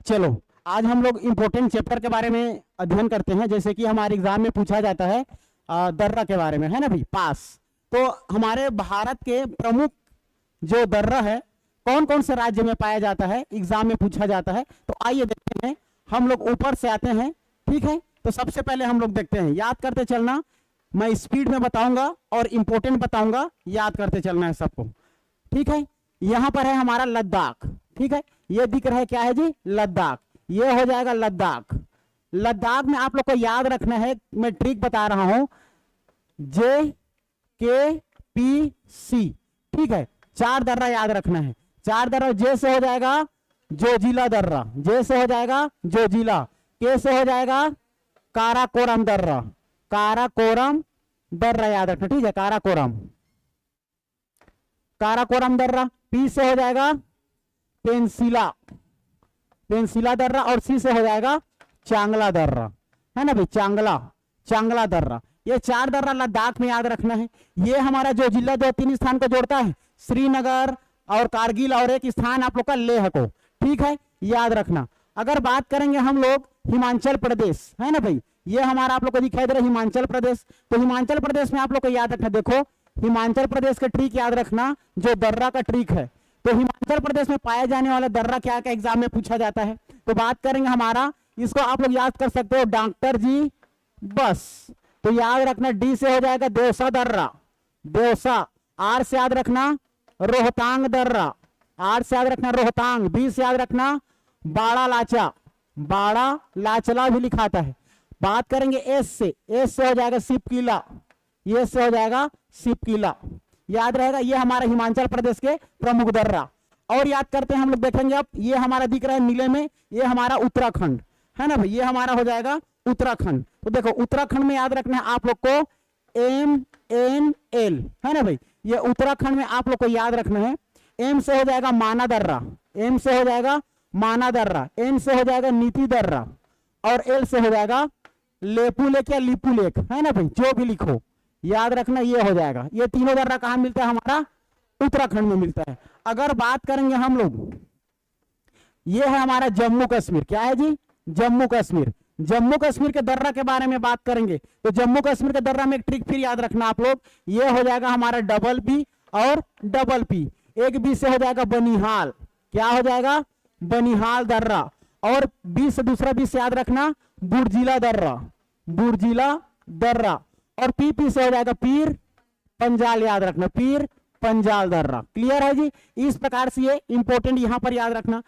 चलो आज हम लोग इंपॉर्टेंट चैप्टर के बारे में अध्ययन करते हैं, जैसे कि हमारे एग्जाम में पूछा जाता है दर्रा के बारे में, है ना भाई, पास। तो हमारे भारत के प्रमुख जो दर्रा है कौन कौन से राज्य में पाया जाता है, एग्जाम में पूछा जाता है। तो आइए देखते हैं, हम लोग ऊपर से आते हैं, ठीक है। तो सबसे पहले हम लोग देखते हैं, याद करते चलना, मैं स्पीड में बताऊंगा और इंपॉर्टेंट बताऊंगा, याद करते चलना है सबको, ठीक है। यहां पर है हमारा लद्दाख, ठीक है, ये दिख रहा है क्या है जी, लद्दाख, ये हो जाएगा लद्दाख। लद्दाख में आप लोग को याद रखना है, मैं ट्रिक बता रहा हूं, JKPC, ठीक है, 4 दर्रा याद रखना है। 4 दर्रा, जे से हो जाएगा जोजिला दर्रा, जे से हो जाएगा जोजिला, के से हो जाएगा काराकोरम दर्रा, काराकोरम दर्रा याद रखना, ठीक है, काराकोरम, काराकोरम दर्रा। पी से हो जाएगा पेंसिला, पेंसिला दर्रा, और सी से हो जाएगा चांगला दर्रा, है ना भाई, चांगला, चांगला दर्रा। ये 4 दर्रा लद्दाख में याद रखना है। ये हमारा जो जिला 2-3 स्थान को जोड़ता है, श्रीनगर और कारगिल, और एक स्थान आप लोग का लेह को, ठीक है, याद रखना। अगर बात करेंगे हम लोग हिमाचल प्रदेश, है ना भाई, ये हमारा आप लोग को दिखाई दे रहा है हिमाचल प्रदेश। तो हिमाचल प्रदेश में आप लोग को याद रखना, देखो हिमाचल प्रदेश का ट्रिक याद रखना, जो दर्रा का ट्रिक है। तो हिमाचल प्रदेश में पाया जाने वाला दर्रा क्या क्या एग्जाम में पूछा जाता है। तो बात करेंगे हमारा, इसको आप लोग याद कर सकते हो, डॉक्टर जी बस। तो याद रखना, डी से हो जाएगा देवसा दर्रा, देवसा। आर से याद रखना रोहतांग दर्रा, आर से याद रखना रोहतांग। बी से याद रखना बाड़ा लाचा, बाड़ा लाचला भी लिखाता है। बात करेंगे एस से, एस से हो जाएगा सिपकिला, ये से हो जाएगा सिपकिला, याद रहेगा। ये हमारा हिमाचल प्रदेश के प्रमुख दर्रा। और याद करते हैं हम लोग, देखेंगे अब, ये हमारा दिख रहा है नीले में, ये हमारा उत्तराखंड, है ना भाई, ये हमारा हो जाएगा उत्तराखंड। तो देखो उत्तराखंड में याद रखना है आप लोग को MNL, है ना भाई, ये उत्तराखंड में आप लोग को याद रखना है। एम से हो जाएगा माना दर्रा, एम से हो जाएगा माना दर्रा, एन से हो जाएगा नीति दर्रा, और एल से हो जाएगा लेपू लेक या लिपू लेक, है ना भाई, जो भी लिखो याद रखना, ये हो जाएगा। ये तीनों दर्रा कहां मिलता है, हमारा उत्तराखंड में मिलता है। अगर बात करेंगे हम लोग, ये है हमारा जम्मू कश्मीर, क्या है जी, जम्मू कश्मीर। जम्मू कश्मीर के दर्रा के बारे में बात करेंगे, तो जम्मू कश्मीर के दर्रा में एक ट्रिक फिर याद रखना आप लोग, ये हो जाएगा हमारा डबल बी और डबल पी। एक बी से हो जाएगा बनिहाल, क्या हो जाएगा, बनिहाल दर्रा, और बी से दूसरा बी से याद रखना बुर्जिला दर्रा, बुर्जिला दर्रा, और पी से हो जाएगा पीर पंजाल, याद रखना पीर पंजाल दर्रा। क्लियर है जी। इस प्रकार से ये इंपॉर्टेंट यहां पर याद रखना।